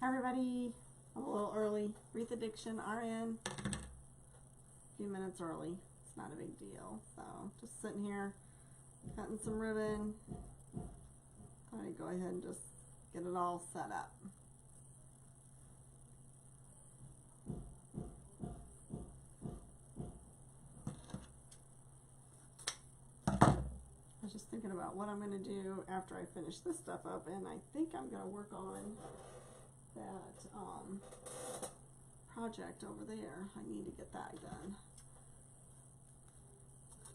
everybody. I'm a little early. Wreath Addiction RN. A few minutes early. It's not a big deal. So just sitting here cutting some ribbon. Thought I'd go ahead and just get it all set up. I was just thinking about what I'm going to do after I finish this stuff up, and I think I'm going to work on that project over there. I need to get that done.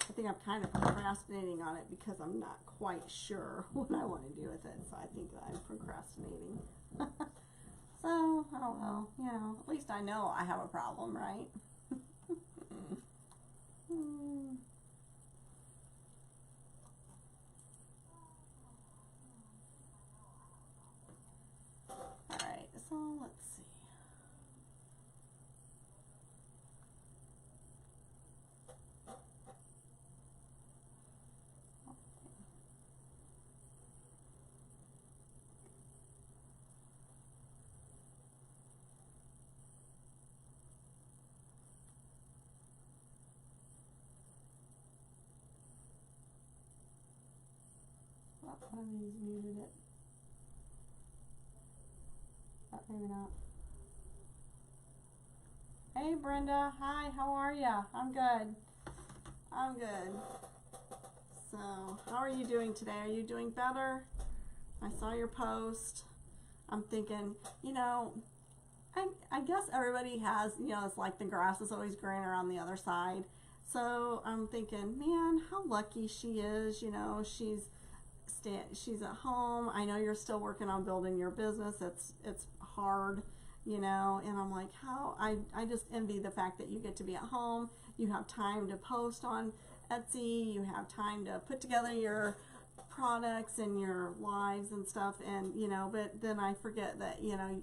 I think I'm kind of procrastinating on it because I'm not quite sure what I want to do with it, so I think that I'm procrastinating. So, oh well, you know, at least I know I have a problem, right? Alright, so let's see. One of these muted it. But maybe not. Hey Brenda, hi, how are ya? I'm good. I'm good. So, how are you doing today? Are you doing better? I saw your post. I'm thinking, you know, I guess everybody has, you know, it's like the grass is always greener on the other side. So I'm thinking, man, how lucky she is. You know, she's at home. I know you're still working on building your business. It's hard, you know, and I'm like, how I just envy the fact that you get to be at home. You have time to post on Etsy. You have time to put together your products and your lives and stuff, and you know, but then I forget that, you know,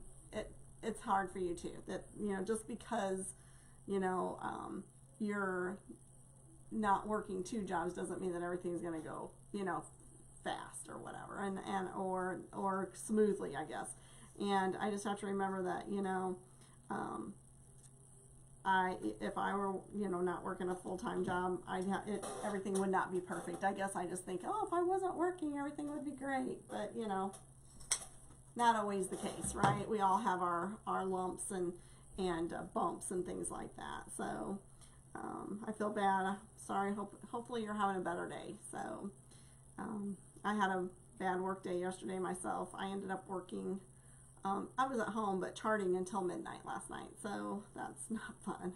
it's hard for you too. That, you know, just because, you know, you're not working 2 jobs doesn't mean that everything's going to go, you know, fast or whatever, or smoothly, I guess. And I just have to remember that, you know, if I were, you know, not working a full-time job, everything would not be perfect. I guess I just think, oh, if I wasn't working, everything would be great. But, you know, not always the case, right? We all have our lumps and bumps and things like that. So I feel bad. Sorry. Hopefully you're having a better day. So I had a bad work day yesterday myself. I ended up working, I was at home, but charting until midnight last night, so that's not fun.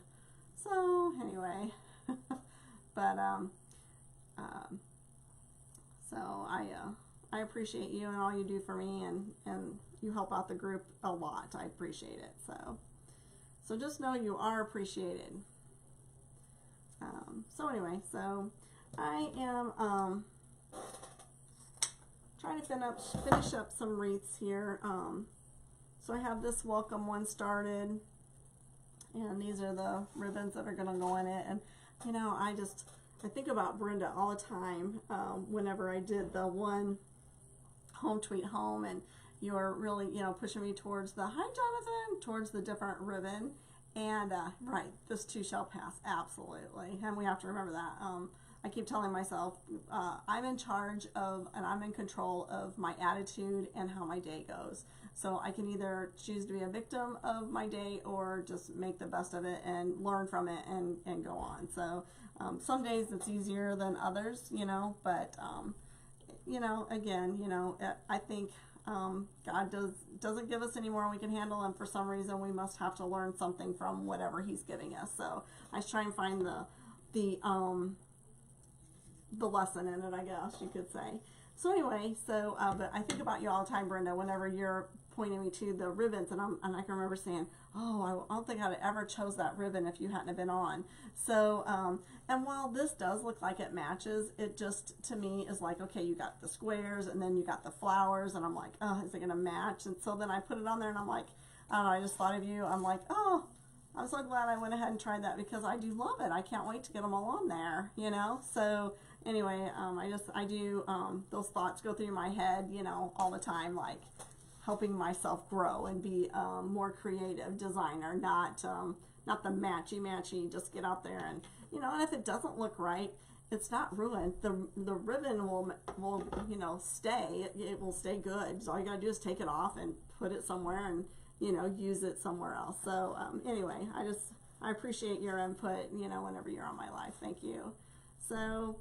So anyway, but so I appreciate you and all you do for me, and you help out the group a lot. I appreciate it. So just know you are appreciated. So anyway, so I am trying to finish up some wreaths here. So I have this welcome one started, and these are the ribbons that are going to go in it. And you know, I think about Brenda all the time whenever I did the one Home Tweet Home, and you were really, you know, pushing me towards the, hi Jonathan, towards the different ribbon. And right, this too shall pass, absolutely. And we have to remember that. I keep telling myself, I'm in charge of, and I'm in control of my attitude and how my day goes. So I can either choose to be a victim of my day or just make the best of it and learn from it and go on. So some days it's easier than others, you know, but, you know, again, you know, I think God doesn't give us any more than we can handle, and for some reason we must have to learn something from whatever He's giving us. So I try and find the lesson in it, I guess you could say. So anyway, so but I think about you all the time, Brenda, whenever you're pointing me to the ribbons, and I can remember saying, oh, I don't think I'd have ever chose that ribbon if you hadn't have been on. So and while this does look like it matches, it just to me is like, okay, you got the squares and then you got the flowers, and I'm like, oh, is it gonna match? And so then I put it on there, and I'm like, I don't know, I just thought of you. I'm like, oh, I'm so glad I went ahead and tried that, because I do love it. I can't wait to get them all on there, you know. So anyway, I do, those thoughts go through my head, you know, all the time, like, helping myself grow and be more creative designer, not the matchy, just get out there and, you know, and if it doesn't look right, it's not ruined. The ribbon will you know, stay. It will stay good. So all you gotta do is take it off and put it somewhere and, you know, use it somewhere else. So anyway, I appreciate your input, you know, whenever you're on my live. Thank you. So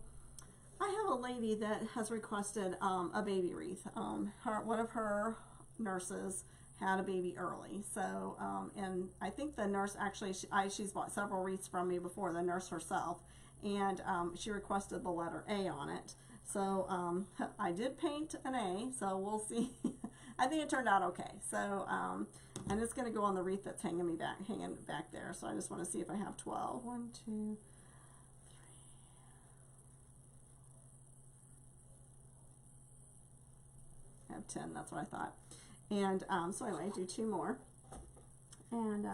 I have a lady that has requested a baby wreath. One of her nurses had a baby early, so and I think the nurse actually, she's bought several wreaths from me before, the nurse herself, and she requested the letter A on it. So I did paint an A, so we'll see. I think it turned out okay. So and it's going to go on the wreath that's hanging back there. So I just want to see if I have 12. 1, 2, 3. I have 10. That's what I thought. And so anyway, do 2 more. And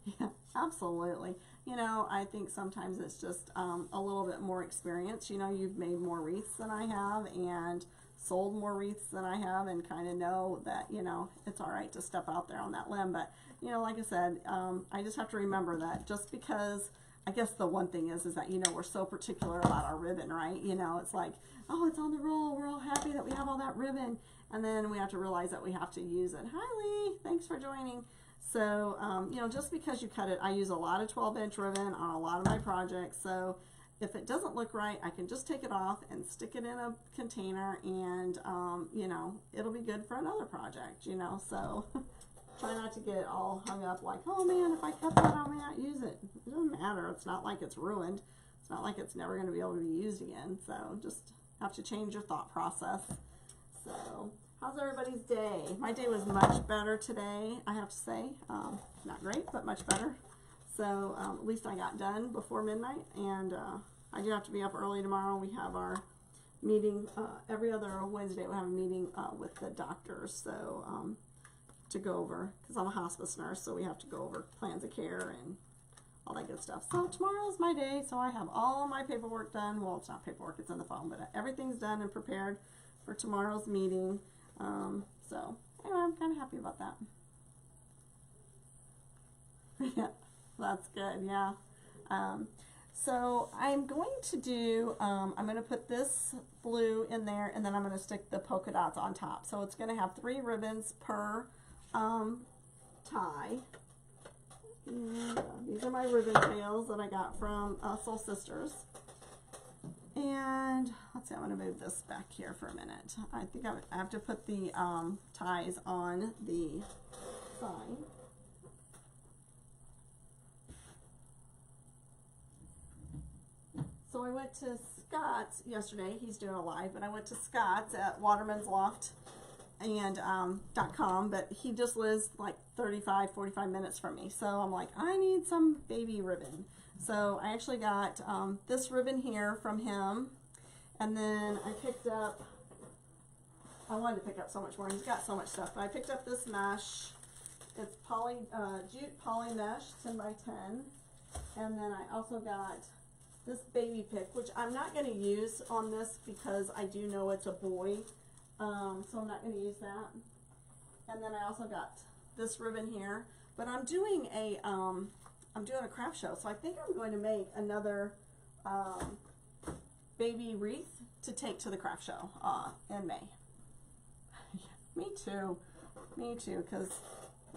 yeah, absolutely. You know, I think sometimes it's just a little bit more experience. You know, you've made more wreaths than I have and sold more wreaths than I have, and kind of know that, you know, it's all right to step out there on that limb. But, you know, like I said, I just have to remember that just because, I guess the one thing is that, you know, we're so particular about our ribbon, right? You know, it's like, oh, it's on the roll. We're all happy that we have all that ribbon. And then we have to realize that we have to use it. Hi, Lee. Thanks for joining. So, you know, just because you cut it, I use a lot of 12-inch ribbon on a lot of my projects. So if it doesn't look right, I can just take it off and stick it in a container, and, you know, it'll be good for another project, you know. So try not to get all hung up like, oh, man, if I cut that, I may not use it. It doesn't matter. It's not like it's ruined. It's not like it's never going to be able to be used again. So just have to change your thought process. So how's everybody's day? My day was much better today, I have to say. Not great, but much better. So at least I got done before midnight, and I do have to be up early tomorrow. We have our meeting every other Wednesday. We have a meeting with the doctors, so to go over, because I'm a hospice nurse, so we have to go over plans of care and all that good stuff. So tomorrow's my day, so I have all my paperwork done. Well, it's not paperwork, it's in the phone, but everything's done and prepared for tomorrow's meeting. So anyway, I'm kind of happy about that. Yeah, that's good. Yeah. So I'm going to do, I'm going to put this blue in there, and then I'm going to stick the polka dots on top. So it's going to have 3 ribbons per tie. And, these are my ribbon tails that I got from Soul Sisters. And let's see, I'm going to move this back here for a minute. I think I have to put the ties on the side. So I went to Scott's yesterday. He's doing a live, but I went to Scott's at Waterman's Loft and .com, but he just lives like 45 minutes from me. So I'm like, I need some baby ribbon. So I actually got this ribbon here from him, and then I picked up, I wanted to pick up so much more. He's got so much stuff, but I picked up this mesh. It's jute poly mesh, 10 by 10, and then I also got this baby pick, which I'm not going to use on this because I do know it's a boy, so I'm not going to use that. And then I also got this ribbon here, but I'm doing a craft show, so I think I'm going to make another baby wreath to take to the craft show in May. Me too, because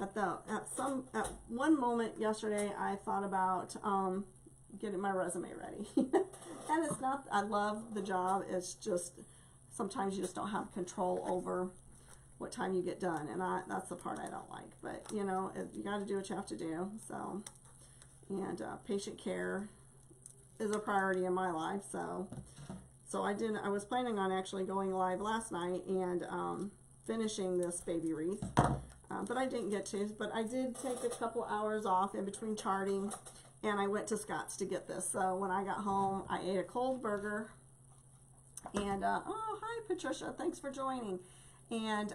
at one moment yesterday I thought about getting my resume ready. And it's not, I love the job, it's just sometimes you just don't have control over what time you get done, and that's the part I don't like. But you know, you got to do what you have to do. So, and patient care is a priority in my life. So I was planning on actually going live last night and finishing this baby wreath, but I didn't get to. But I did take a couple hours off in between charting, and I went to Scott's to get this. So when I got home, I ate a cold burger, and oh, hi Patricia, thanks for joining. And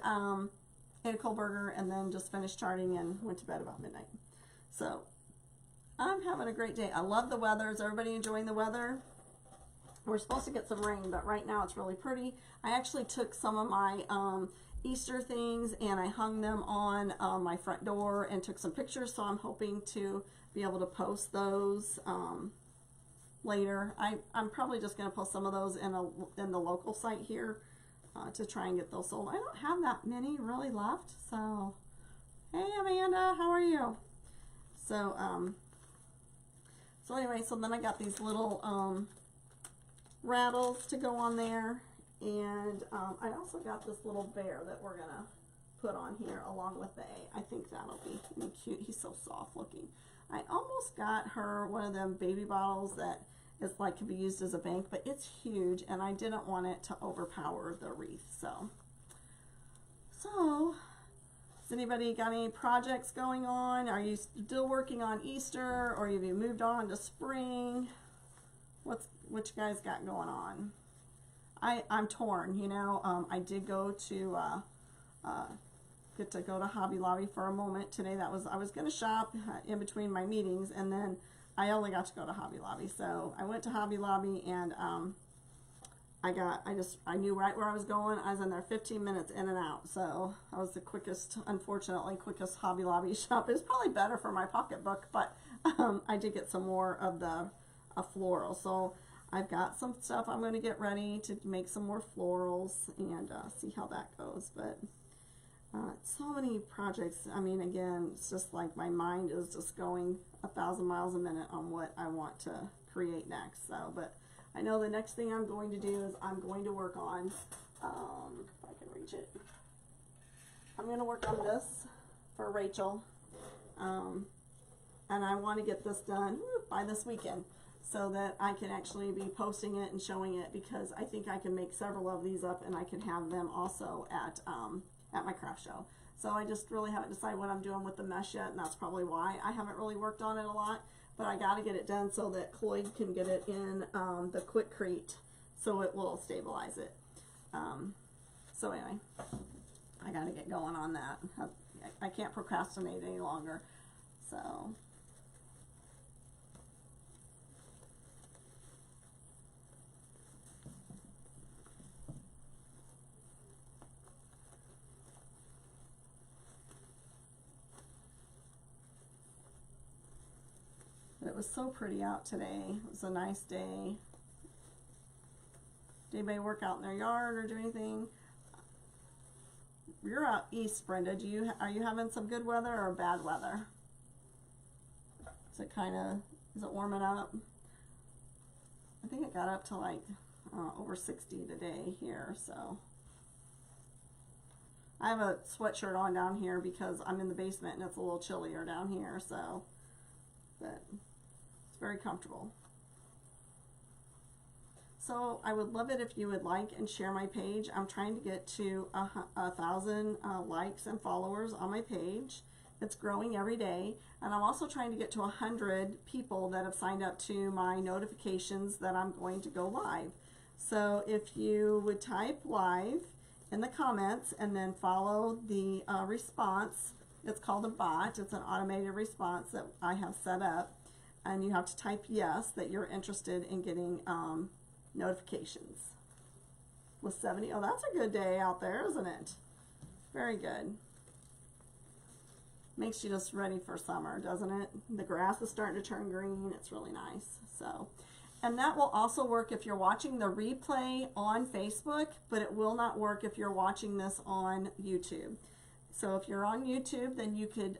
ate a cold burger, and then just finished charting and went to bed about midnight. So I'm having a great day. I love the weather. Is everybody enjoying the weather? We're supposed to get some rain, but right now it's really pretty. I actually took some of my Easter things, and I hung them on my front door and took some pictures, so I'm hoping to be able to post those later. I'm probably just going to post some of those in the local site here to try and get those sold. I don't have that many really left, so hey Amanda, how are you? So so anyway, so then I got these little rattles to go on there, and I also got this little bear that we're gonna put on here along with the A. I think that'll be cute. He's so soft looking. I almost got her one of them baby bottles that is like can be used as a bank, but it's huge and I didn't want it to overpower the wreath. So has anybody got any projects going on? Are you still working on Easter, or have you moved on to spring? What you guys got going on? I'm torn, you know. I did go to get to go to Hobby Lobby for a moment today. I was going to shop in between my meetings, and then I only got to go to Hobby Lobby. So I went to Hobby Lobby, and I knew right where I was going. I was in there 15 minutes in and out. So that was the quickest, unfortunately, quickest Hobby Lobby shop. It was probably better for my pocketbook, but I did get some more of the floral. So I've got some stuff I'm going to get ready to make some more florals and see how that goes. But so many projects. I mean, again, it's just like my mind is just going 1,000 miles a minute on what I want to create next. So, but I know the next thing I'm going to do is I'm going to work on, if I can reach it, I'm going to work on this for Rachel, and I want to get this done by this weekend, so that I can actually be posting it and showing it, because I think I can make several of these up and I can have them also at my craft show. So I just really haven't decided what I'm doing with the mesh yet, and that's probably why I haven't really worked on it a lot, but I got to get it done so that Cloyd can get it in the Quickcrete so it will stabilize it. So anyway, I got to get going on that. I can't procrastinate any longer. So it was so pretty out today. It was a nice day. Did anybody work out in their yard or do anything? You're out east, Brenda. Are you having some good weather or bad weather? Is it warming up? I think it got up to like over 60 today here, so. I have a sweatshirt on down here because I'm in the basement and it's a little chillier down here, so. But it's very comfortable. So I would love it if you would like and share my page. I'm trying to get to 1,000 likes and followers on my page. It's growing every day, and I'm also trying to get to 100 people that have signed up to my notifications that I'm going to go live. So if you would type live in the comments and then follow the response. It's called a bot. It's an automated response that I have set up, and you have to type yes that you're interested in getting notifications. With 70, oh, that's a good day out there, isn't it? Very good. Makes you just ready for summer, doesn't it? The grass is starting to turn green. It's really nice. So, and that will also work if you're watching the replay on Facebook, but it will not work if you're watching this on YouTube. So if you're on YouTube, then you could,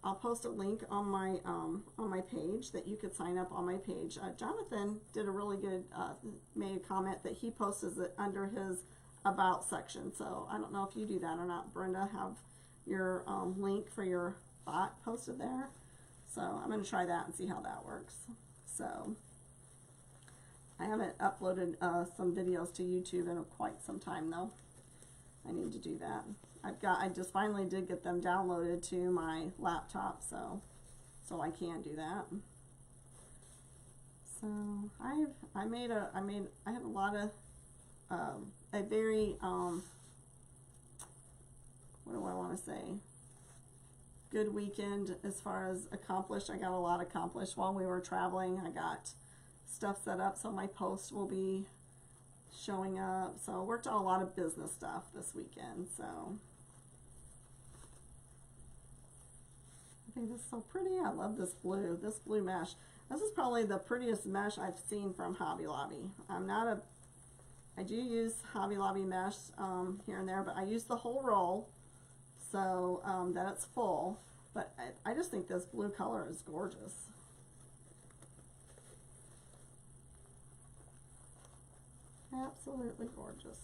I'll post a link on my page that you could sign up on my page. Jonathan did a really good, made a comment that he posts it under his About section. So I don't know if you do that or not, Brenda, have your link for your bot posted there. So I'm going to try that and see how that works. So I haven't uploaded some videos to YouTube in quite some time though. I need to do that. I just finally did get them downloaded to my laptop, so I can do that. So I have a lot of a very what do I want to say? Good weekend as far as accomplished. I got a lot accomplished while we were traveling. I got stuff set up so my post will be showing up. So I worked on a lot of business stuff this weekend. So I think this is so pretty. I love this blue mesh. This is probably the prettiest mesh I've seen from Hobby Lobby. I do use Hobby Lobby mesh here and there, but I use the whole roll so that it's full. But I just think this blue color is gorgeous. Absolutely gorgeous.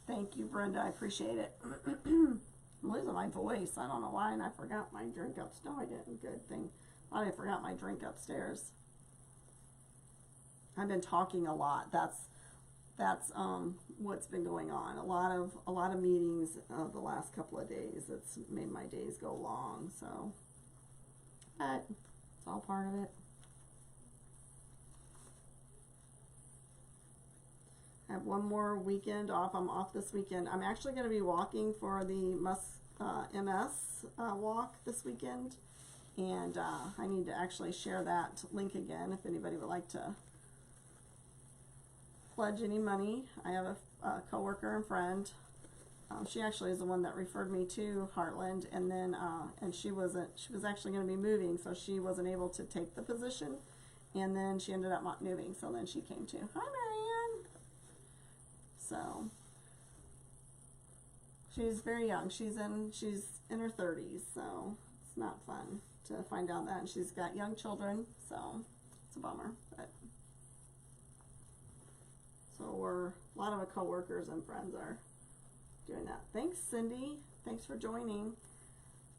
Thank you, Brenda. I appreciate it. I'm losing my voice. I don't know why, and I forgot my drink upstairs. No, I didn't. Good thing. I forgot my drink upstairs. I've been talking a lot. That's what's been going on. A lot of meetings the last couple of days. It's made my days go long. So, but it's all part of it. I have one more weekend off. I'm off this weekend. I'm actually going to be walking for the MS walk this weekend, and I need to actually share that link again if anybody would like to pledge any money. I have a coworker and friend. She actually is the one that referred me to Heartland, and then and she was actually going to be moving, so she wasn't able to take the position, and then she ended up not moving, so then she came too. Hi, Marianne. So she's very young. She's in her 30s, so it's not fun to find out that. And she's got young children, so it's a bummer. But so a lot of our coworkers and friends are doing that. Thanks, Cindy. Thanks for joining.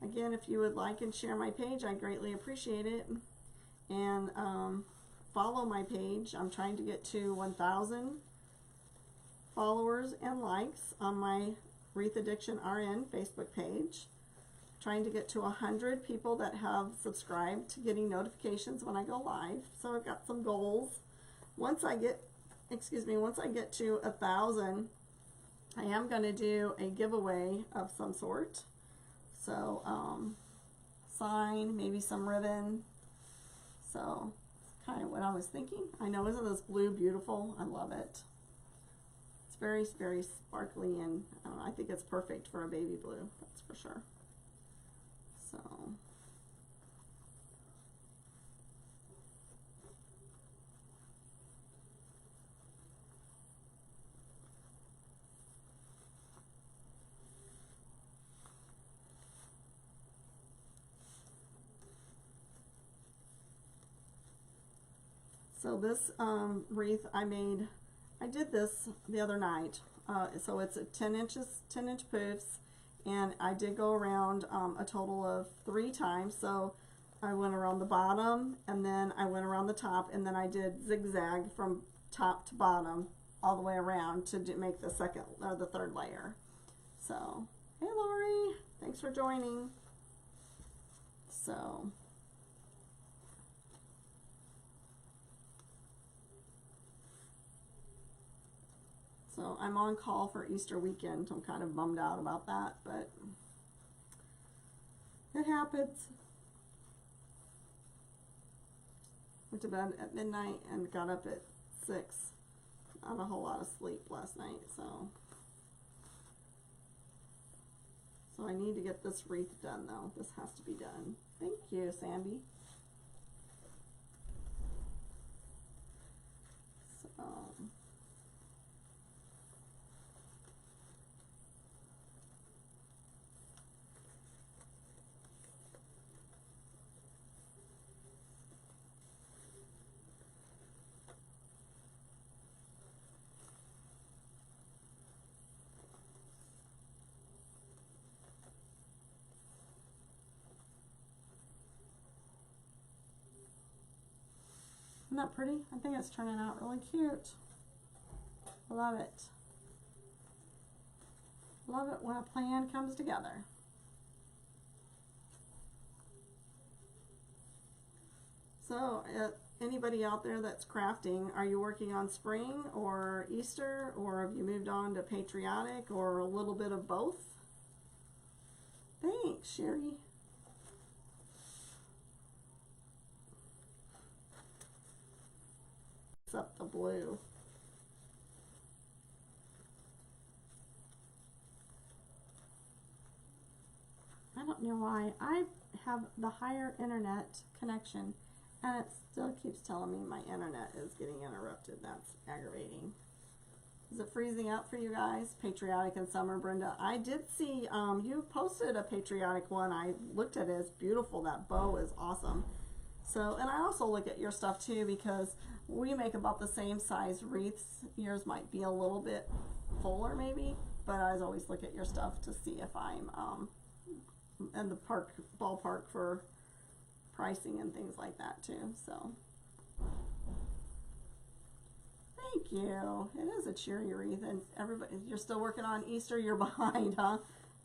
Again, if you would like and share my page, I greatly appreciate it. And follow my page. I'm trying to get to 1,000 followers and likes on my Wreath Addiction RN Facebook page. Trying to get to 100 people that have subscribed to getting notifications when I go live. So I've got some goals. Once I get to 1,000, I am going to do a giveaway of some sort. So sign, maybe some ribbon. So kind of what I was thinking. I know, isn't this blue beautiful? I love it. Very, very sparkly, and I think it's perfect for a baby blue, that's for sure. So this wreath I did this the other night. So it's a 10-inch poofs, and I did go around a total of 3 times. So I went around the bottom, and then I went around the top, and then I did zigzag from top to bottom all the way around to make the third layer. So, hey Lori, thanks for joining. So I'm on call for Easter weekend. I'm kind of bummed out about that, but it happens. Went to bed at midnight and got up at 6. Not a whole lot of sleep last night, so I need to get this wreath done though. This has to be done. Thank you, Sandy. So isn't that pretty? I think it's turning out really cute. I love it. Love it when a plan comes together. So, anybody out there that's crafting, are you working on spring or Easter, or have you moved on to patriotic, or a little bit of both? Thanks, Sherry. blue. I don't know why. I have the higher internet connection and it still keeps telling me my internet is getting interrupted. That's aggravating. Is it freezing up for you guys? Patriotic in summer, Brenda. I did see you posted a patriotic one. I looked at it. It's beautiful. That bow is awesome. So, and I also look at your stuff too because we make about the same size wreaths. Yours might be a little bit fuller maybe, but I always look at your stuff to see if I'm in the ballpark for pricing and things like that too. So thank you. It is a cheery wreath, and everybody, you're still working on Easter. You're behind, huh?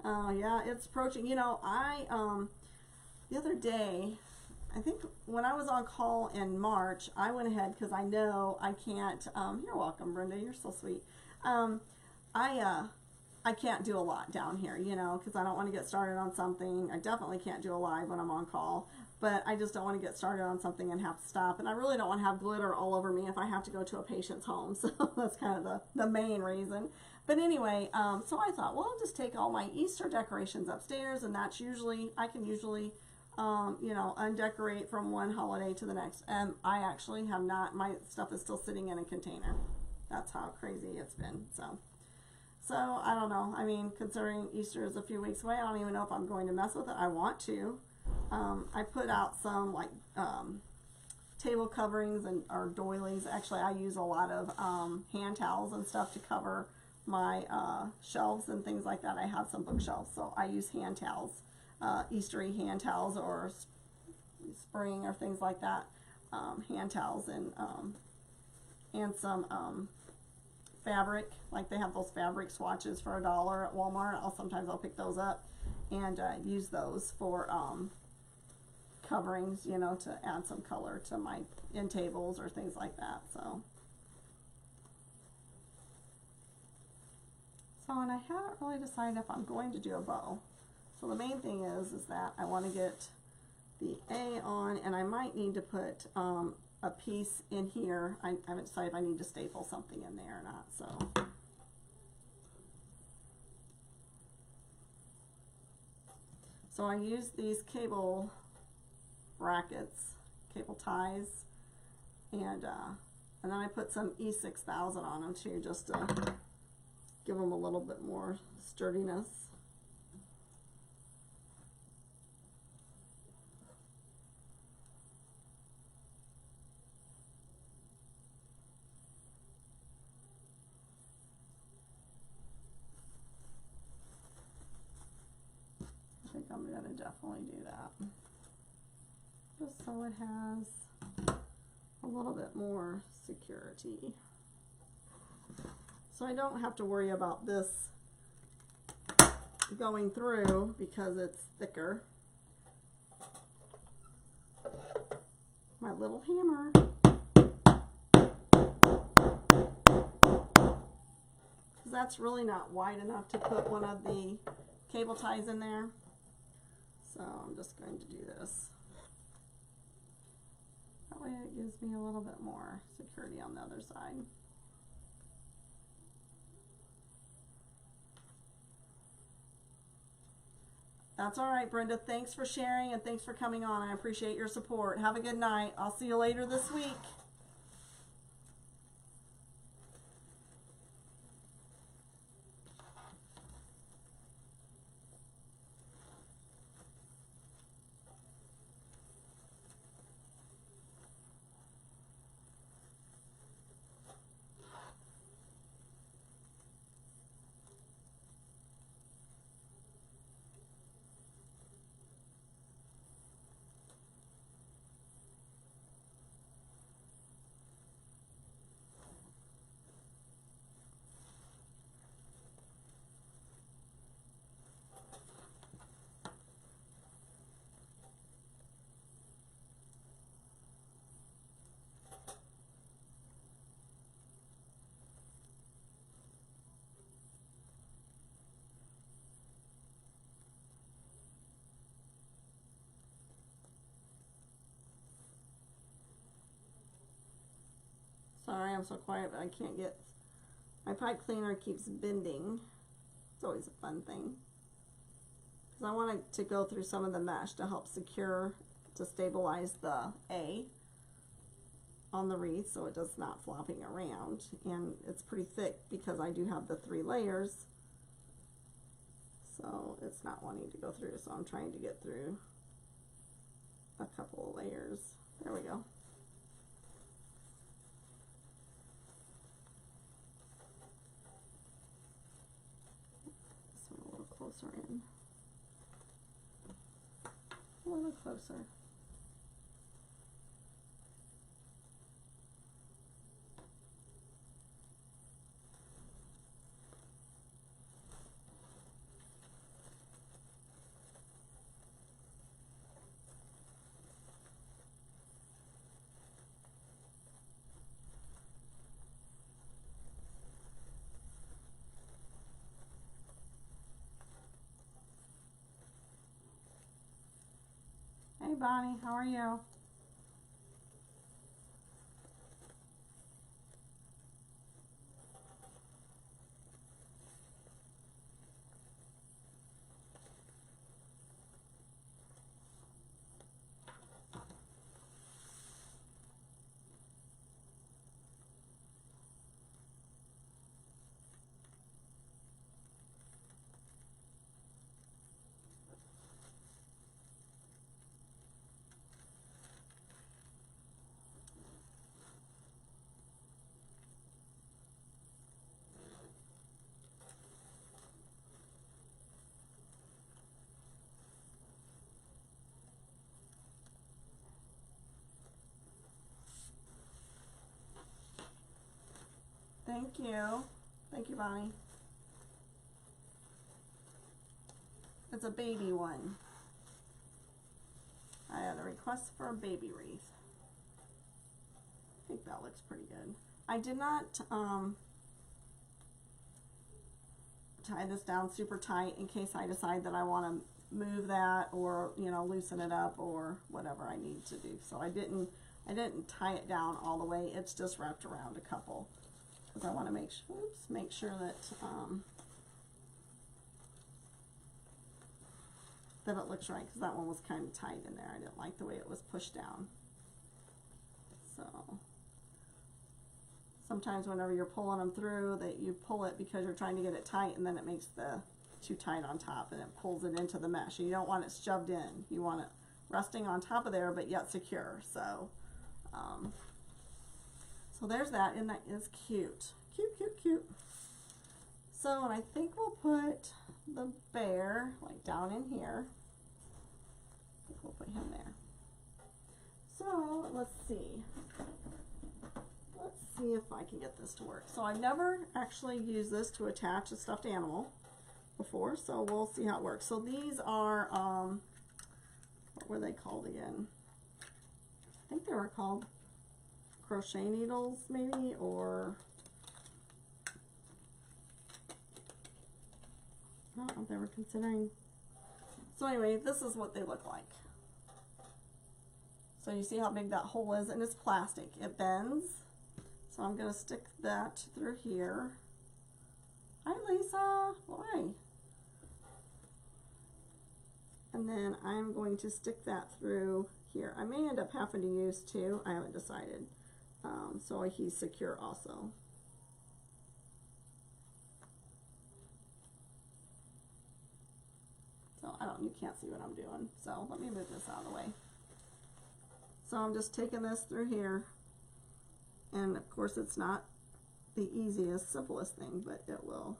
Yeah, it's approaching. You know, I the other day, I think when I was on call in March, I went ahead because I know I can't. You're welcome, Brenda. You're so sweet. I can't do a lot down here, you know, because I don't want to get started on something. I definitely can't do a live when I'm on call, but I just don't want to get started on something and have to stop. And I really don't want to have glitter all over me if I have to go to a patient's home. So that's kind of the main reason. But anyway, so I thought, well, I'll just take all my Easter decorations upstairs, and that's usually, I can usually, you know, undecorate from one holiday to the next. And I actually have not, my stuff is still sitting in a container. That's how crazy it's been. So I don't know. I mean, considering Easter is a few weeks away, I don't even know if I'm going to mess with it. I want to. I put out some like table coverings and or doilies. Actually, I use a lot of hand towels and stuff to cover my shelves and things like that. I have some bookshelves, so I use hand towels, Eastery hand towels or spring or things like that. Hand towels and some fabric, like they have those fabric swatches for $1 at Walmart. Sometimes I'll pick those up and use those for coverings, you know, to add some color to my end tables or things like that. So and I haven't really decided if I'm going to do a bow. So the main thing is that I want to get the A on, and I might need to put a piece in here. I haven't decided if I need to staple something in there or not. So I use these cable brackets, cable ties, and then I put some E6000 on them too, just to give them a little bit more sturdiness. I think I'm going to definitely do that, just so it has a little bit more security. So I don't have to worry about this going through because it's thicker. My little hammer. That's really not wide enough to put one of the cable ties in there. So I'm just going to do this. That way it gives me a little bit more security on the other side. That's all right, Brenda. Thanks for sharing and thanks for coming on. I appreciate your support. Have a good night. I'll see you later this week. I'm so quiet, but I can't get, my pipe cleaner keeps bending. It's always a fun thing. Because I want it to go through some of the mesh to help secure, to stabilize the A on the wreath so it does not flopping around. And it's pretty thick because I do have the 3 layers. So it's not wanting to go through, so I'm trying to get through a couple of layers. There we go. This one a little closer in. A little closer. Hey Bonnie, how are you? Thank you. Thank you, Bonnie. It's a baby one. I had a request for a baby wreath. I think that looks pretty good. I did not tie this down super tight in case I decide that I want to move that or, you know, loosen it up or whatever I need to do. So I didn't tie it down all the way. It's just wrapped around a couple because I want to make sure that that it looks right, because that one was kind of tight in there. I didn't like the way it was pushed down. So sometimes whenever you're pulling them through, that you pull it because you're trying to get it tight, and then it makes the too tight on top and it pulls it into the mesh. And you don't want it shoved in. You want it resting on top of there but yet secure. So so there's that, and that is cute. Cute, cute, cute. So, and I think we'll put the bear like down in here. I think we'll put him there. So let's see. Let's see if I can get this to work. So I've never actually used this to attach a stuffed animal before, so we'll see how it works. So these are, what were they called again? I think they were called crochet needles maybe, or I don't know if they were considering. So anyway, this is what they look like. So you see how big that hole is, and it's plastic. It bends. So I'm going to stick that through here. Hi Lisa, why? And then I'm going to stick that through here. I may end up having to use 2. I haven't decided. So he's secure also. So you can't see what I'm doing. So let me move this out of the way. So I'm just taking this through here. And of course it's not the easiest, simplest thing, but it will.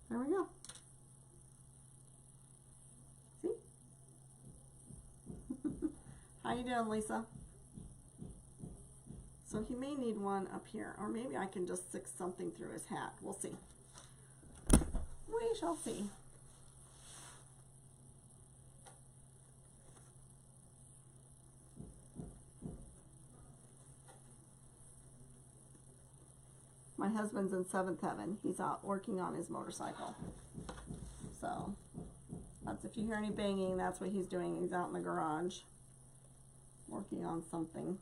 There we go. See? How you doing, Lisa? So he may need one up here, or maybe I can just stick something through his hat. We'll see. We shall see. My husband's in seventh heaven. He's out working on his motorcycle. So that's, if you hear any banging, that's what he's doing. He's out in the garage working on something.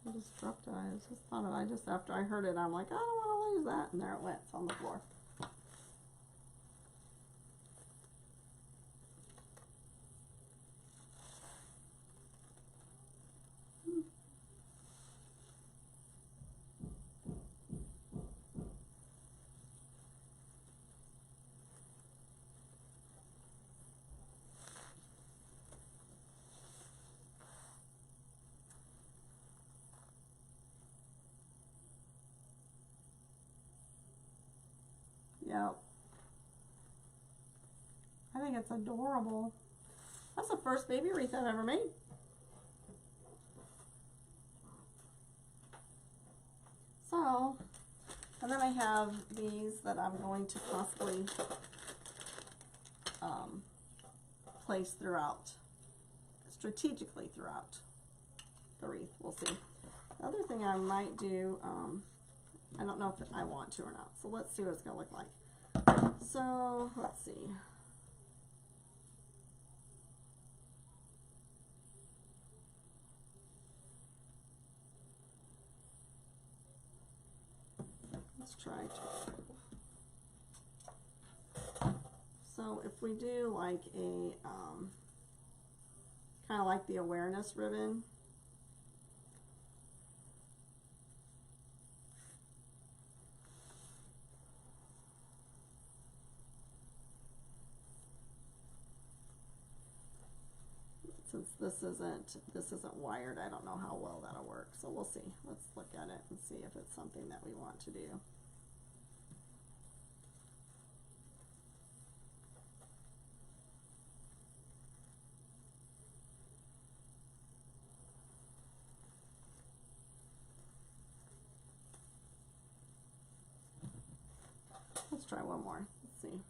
I just dropped it. I just thought of it. Just after I heard it, I'm like, I don't want to lose that. And there it went. It's on the floor. Yep. I think it's adorable. That's the first baby wreath I've ever made. So, and then I have these that I'm going to possibly place throughout, strategically throughout the wreath. We'll see. The other thing I might do, I don't know if I want to or not. So let's see what it's going to look like. So let's see. Let's try to. So if we do like a, kind of like the awareness ribbon. Since this isn't wired, I don't know how well that'll work. So we'll see. Let's look at it and see if it's something that we want to do. Let's try one more. Let's see.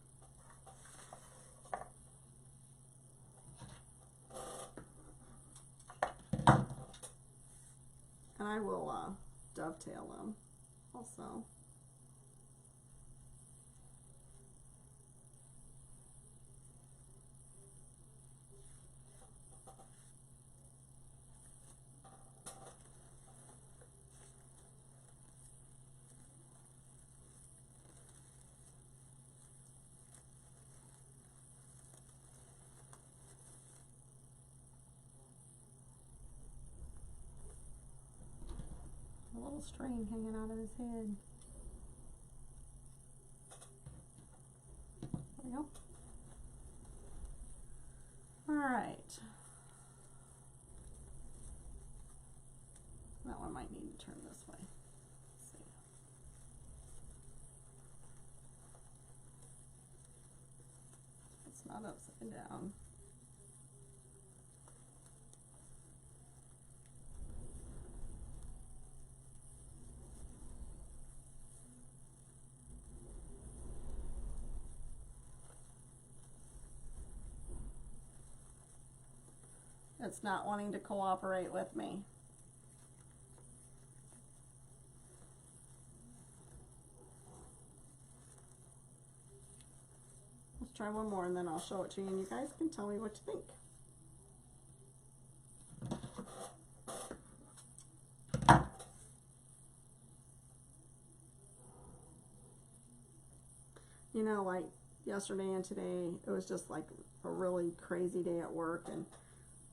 And I will dovetail them also. A little string hanging out of his head. There we go. All right. That one might need to turn this way. Let's see. It's not upside down. It's not wanting to cooperate with me. Let's try one more and then I'll show it to you and you guys can tell me what you think. You know, like yesterday and today, it was just like a really crazy day at work, and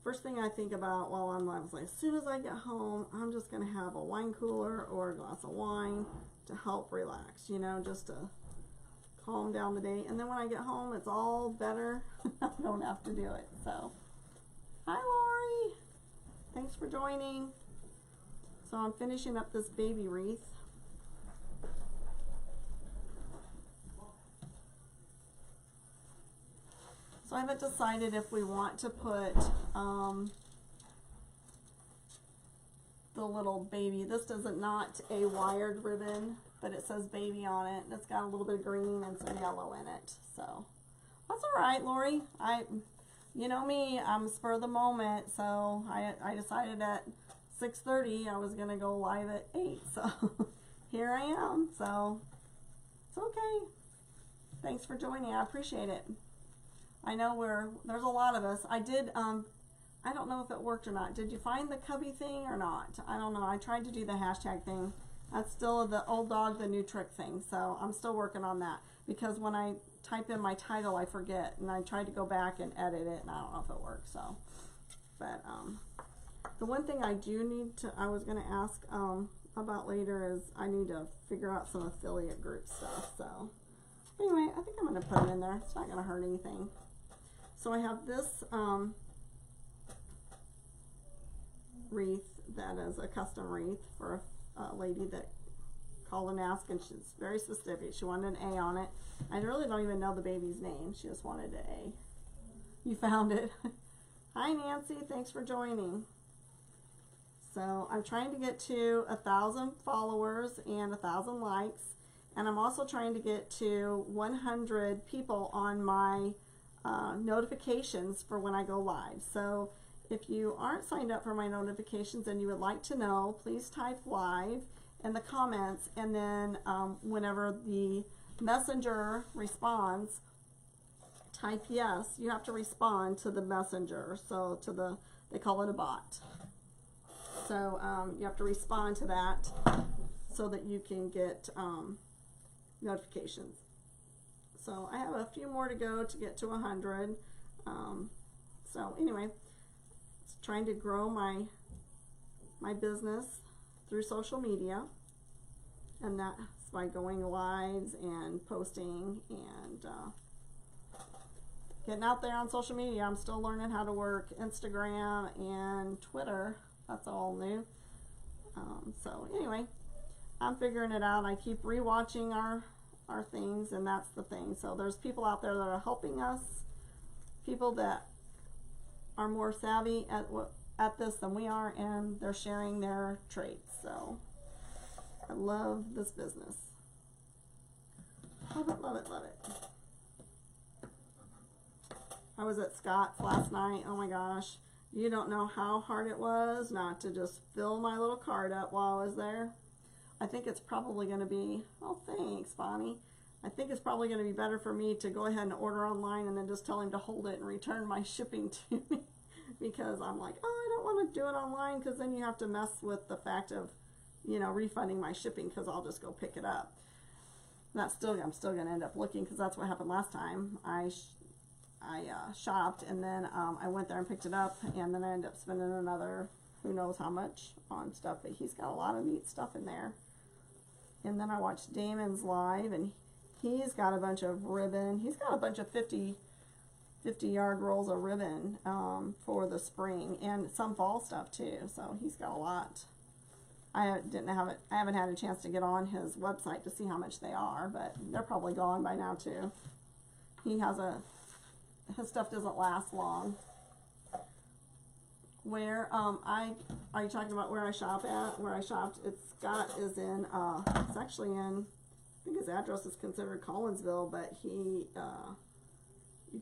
first thing I think about while I was like, as soon as I get home, I'm just going to have a wine cooler or a glass of wine to help relax, you know, just to calm down the day. And then when I get home, it's all better. I don't have to do it. So, hi, Lori. Thanks for joining. So I'm finishing up this baby wreath. So I haven't decided if we want to put the little baby. This is not a wired ribbon, but it says baby on it, and it's got a little bit of green and some yellow in it. So that's all right, Lori. You know me, I'm spur of the moment, so I decided at 6:30 I was gonna go live at 8. So here I am. So it's okay. Thanks for joining. I appreciate it. I know there's a lot of us. I did, I don't know if it worked or not. Did you find the cubby thing or not? I don't know. I tried to do the hashtag thing. That's still the old dog, the new trick thing. So I'm still working on that, because when I type in my title, I forget, and I tried to go back and edit it, and I don't know if it works. So, but the one thing I do need to, I was going to ask about later is I need to figure out some affiliate group stuff. So anyway, I think I'm going to put it in there. It's not going to hurt anything. So I have this wreath that is a custom wreath for a lady that called and asked, and she's very specific. She wanted an A on it. I really don't even know the baby's name. She just wanted an A. You found it. Hi Nancy, thanks for joining. So I'm trying to get to 1,000 followers and 1,000 likes, and I'm also trying to get to 100 people on my notifications for when I go live. So if you aren't signed up for my notifications and you would like to know, please type live in the comments, and then whenever the messenger responds, type yes. You have to respond to the messenger, so to they call it a bot. So you have to respond to that so that you can get notifications. So I have a few more to go to get to 100. So anyway, it's trying to grow my business through social media, and that's by going lives and posting and getting out there on social media. I'm still learning how to work Instagram and Twitter. That's all new. So anyway, I'm figuring it out. I keep rewatching our things, and that's the thing. So there's people out there that are helping us, people that are more savvy at this than we are, and they're sharing their traits. So I love this business. Love it, love it, love it. I was at Scott's last night. Oh my gosh, you don't know how hard it was not to just fill my little cart up while I was there. I think it's probably going to be, oh thanks Bonnie, I think it's probably going to be better for me to go ahead and order online and then just tell him to hold it and return my shipping to me, because I'm like, oh, I don't want to do it online, because then you have to mess with the fact of, you know, refunding my shipping, because I'll just go pick it up. I'm still going to end up looking, because that's what happened last time. I shopped, and then I went there and picked it up, and then I ended up spending another who knows how much on stuff, but he's got a lot of neat stuff in there. And then I watched Damon's live, and he's got a bunch of ribbon. He's got a bunch of 50-yard rolls of ribbon for the spring, and some fall stuff too. So he's got a lot. I haven't had a chance to get on his website to see how much they are, but they're probably gone by now too. His stuff doesn't last long. Where are you talking about where I shop at? Where I shopped, Scott is in, it's actually in, I think his address is considered Collinsville, but you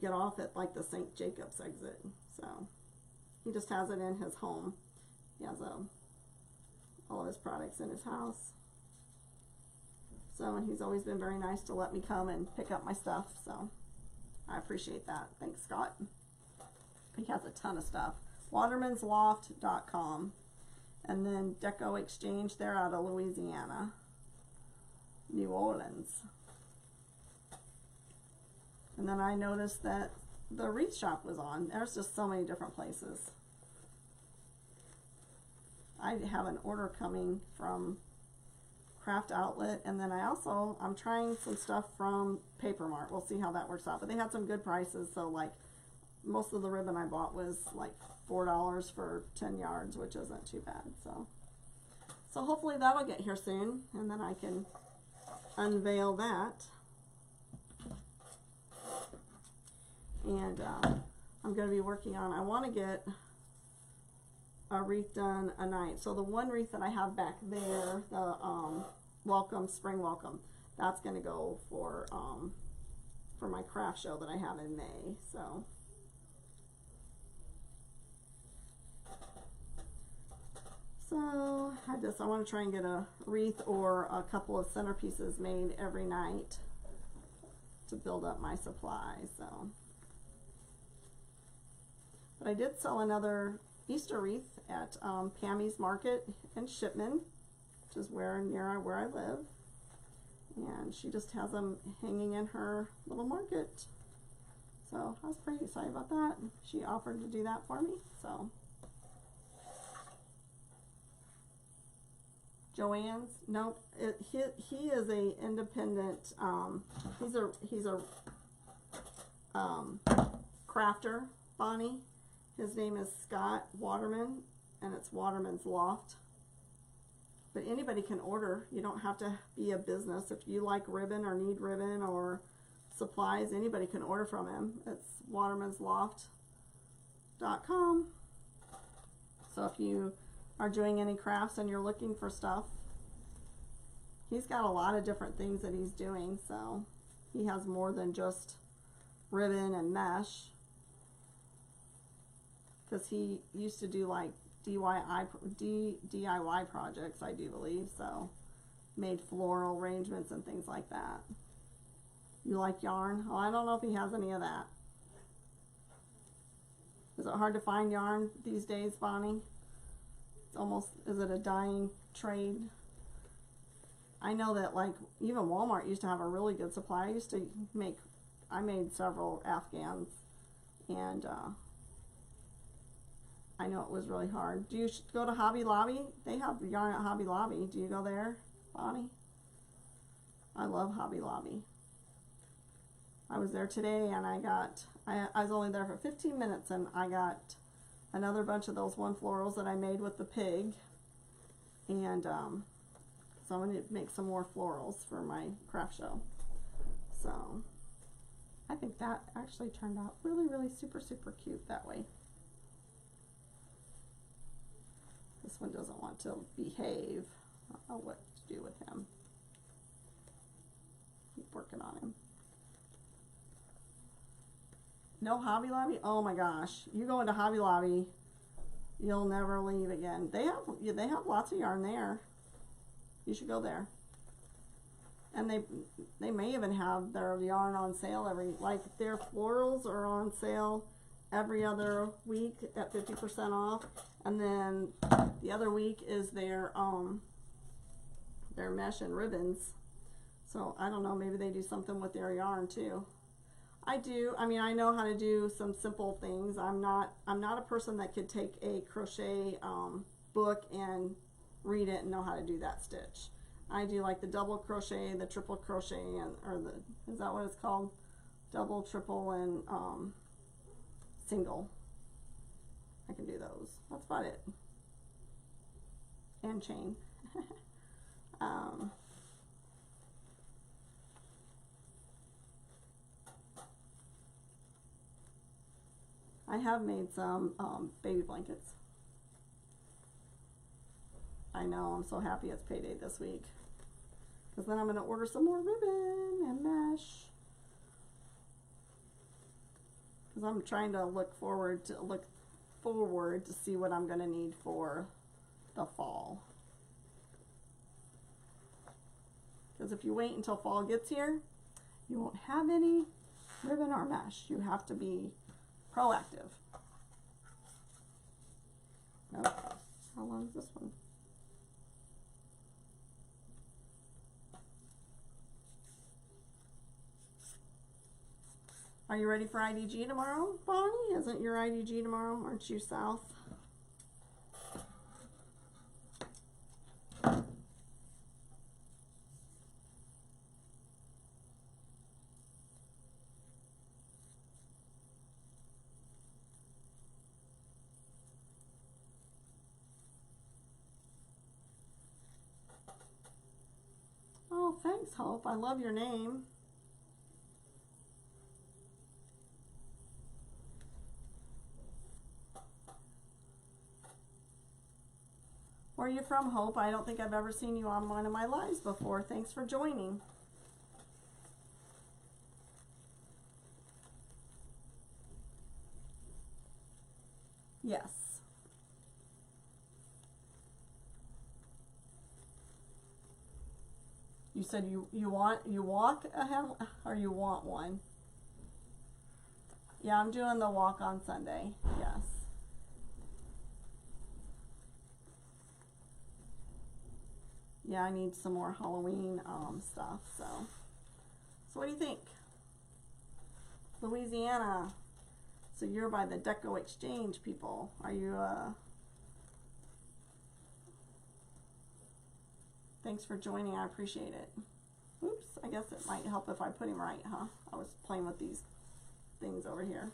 get off at like the St. Jacobs exit. So he just has it in his home. He has all of his products in his house. So, and he's always been very nice to let me come and pick up my stuff. So I appreciate that. Thanks, Scott. He has a ton of stuff. Watermansloft.com, and then Deco Exchange, they're out of Louisiana, New Orleans. And then I noticed that the wreath shop was on. There's just so many different places. I have an order coming from Craft Outlet, and then I'm trying some stuff from Paper Mart. We'll see how that works out, but they had some good prices. So like most of the ribbon I bought was like $4 for 10 yards, which isn't too bad. So hopefully that'll get here soon, and then I can unveil that. And I'm going to be working on, I want to get a wreath done a night. So the one wreath that I have back there, the welcome, spring welcome, that's going to go for my craft show that I have in May. So I want to try and get a wreath or a couple of centerpieces made every night to build up my supply. So, but I did sell another Easter wreath at Pammy's Market in Shipman, which is where I live, and she just has them hanging in her little market. So I was pretty excited about that. She offered to do that for me. So Joann's, nope. He is a independent. He's a crafter, Bonnie. His name is Scott Waterman, and it's Waterman's Loft. But anybody can order. You don't have to be a business. If you like ribbon or need ribbon or supplies, anybody can order from him. It's watermansloft.com. So if you are doing any crafts and you're looking for stuff, he's got a lot of different things that he's doing. So he has more than just ribbon and mesh, because he used to do like DIY projects, I do believe. So made floral arrangements and things like that. You like yarn? Oh, I don't know if he has any of that. Is it hard to find yarn these days, Bonnie? It's almost, is it a dying trade? I know that like even Walmart used to have a really good supply. I made several Afghans, and I know it was really hard. Do you go to Hobby Lobby? They have yarn at Hobby Lobby. Do you go there, Bonnie? I love Hobby Lobby. I was there today, and I was only there for 15 minutes, and I got another bunch of those one florals that I made with the pig. And so I'm going to make some more florals for my craft show. So I think that actually turned out really, really super, super cute that way. This one doesn't want to behave. I don't know what to do with him. Keep working on him. No Hobby Lobby? Oh my gosh. You go into Hobby Lobby, you'll never leave again. They have lots of yarn there. You should go there. And they may even have their yarn on sale like their florals are on sale every other week at 50% off. And then the other week is their mesh and ribbons. So I don't know, maybe they do something with their yarn too. I mean, I know how to do some simple things. I'm not a person that could take a crochet book and read it and know how to do that stitch. I do like the double crochet, the triple crochet, is that what it's called? Double, triple, and single. I can do those. That's about it. And chain. I have made some baby blankets. I know, I'm so happy it's payday this week, because then I'm going to order some more ribbon and mesh, because I'm trying to look forward to see what I'm going to need for the fall. Because if you wait until fall gets here, you won't have any ribbon or mesh. You have to be proactive. Nope. How long is this one? Are you ready for IDG tomorrow, Bonnie? Isn't your IDG tomorrow? Aren't you south? thanks, Hope. I love your name. Where are you from, Hope? I don't think I've ever seen you on one of my lives before. Thanks for joining. Yes. You said you walk ahead, or you want one? Yeah, I'm doing the walk on Sunday. Yes. Yeah, I need some more Halloween stuff. So what do you think? Louisiana. So you're by the Deco Exchange, people. Are you Thanks for joining. I appreciate it. Oops, I guess it might help if I put him right, huh? I was playing with these things over here.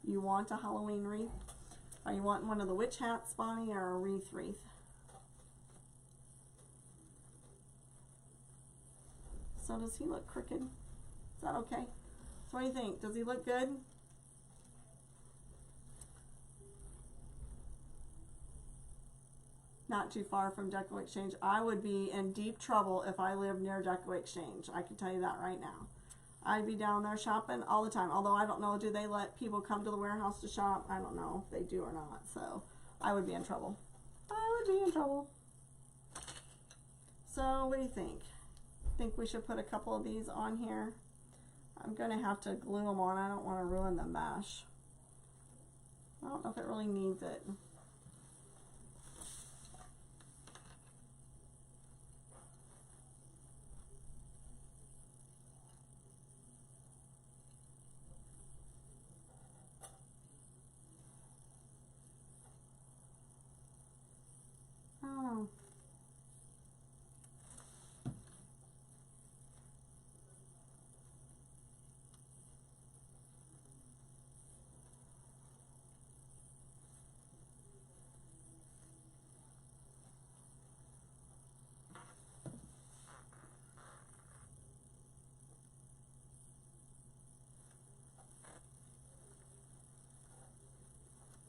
You want a Halloween wreath? Are you wanting one of the witch hats, Bonnie, or a wreath? So does he look crooked? Is that okay? So what do you think? Does he look good? Not too far from Deco Exchange. I would be in deep trouble if I lived near Deco Exchange. I can tell you that right now. I'd be down there shopping all the time. Although I don't know, do they let people come to the warehouse to shop? I don't know if they do or not. So I would be in trouble. I would be in trouble. So what do you think? Think we should put a couple of these on here? I'm going to have to glue them on. I don't want to ruin the mesh. I don't know if it really needs it. I don't know.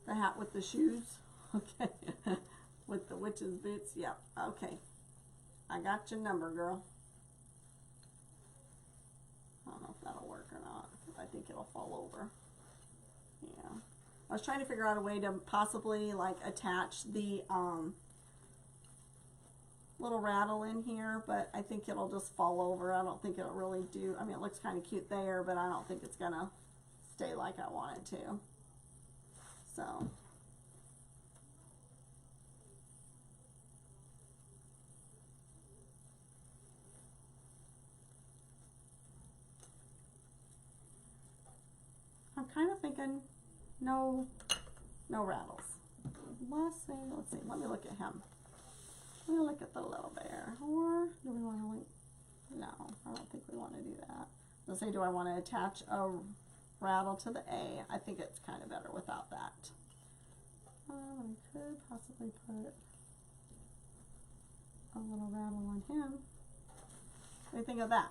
The hat with the shoes. Okay. With the witch's boots. Yep. Okay. I got your number, girl. I don't know if that'll work or not. I think it'll fall over. Yeah. I was trying to figure out a way to possibly like attach the little rattle in here, but I think it'll just fall over. I don't think it'll really do. I mean, it looks kind of cute there, but I don't think it's gonna stay like I want it to. So I'm kind of thinking no rattles. Let's see. Let me look at him. Let me look at the little bear. Or do we want to link? No, I don't think we want to do that. Let's say, do I want to attach a rattle to the A? I think it's kind of better without that. I could possibly put a little rattle on him. What do you think of that?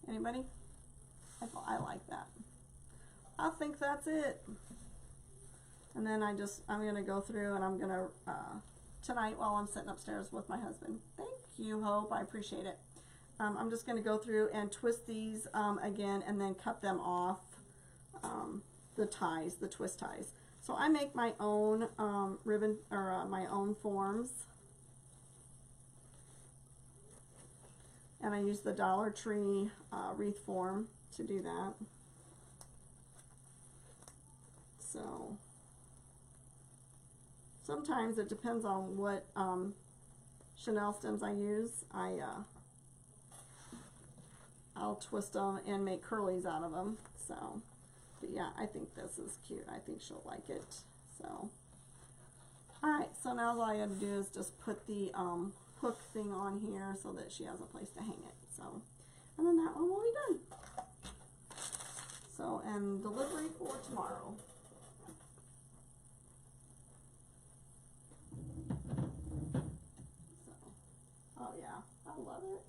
Anybody? I like that. I think that's it. And then I'm gonna go through and I'm gonna tonight while I'm sitting upstairs with my husband. Thank you, Hope. I appreciate it. I'm just gonna go through and twist these again and then cut them off, the ties, the twist ties. So I make my own ribbon or my own forms. And I use the Dollar Tree wreath form to do that. So sometimes it depends on what Chanel stems I use. I'll twist them and make curlies out of them. So, but yeah, I think this is cute. I think she'll like it. So, all right. So now all I got to do is just put the hook thing on here so that she has a place to hang it. So, and then that one will be done. So, and delivery for tomorrow. So, oh yeah, I love it.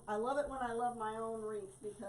I love it when I love my own wreath because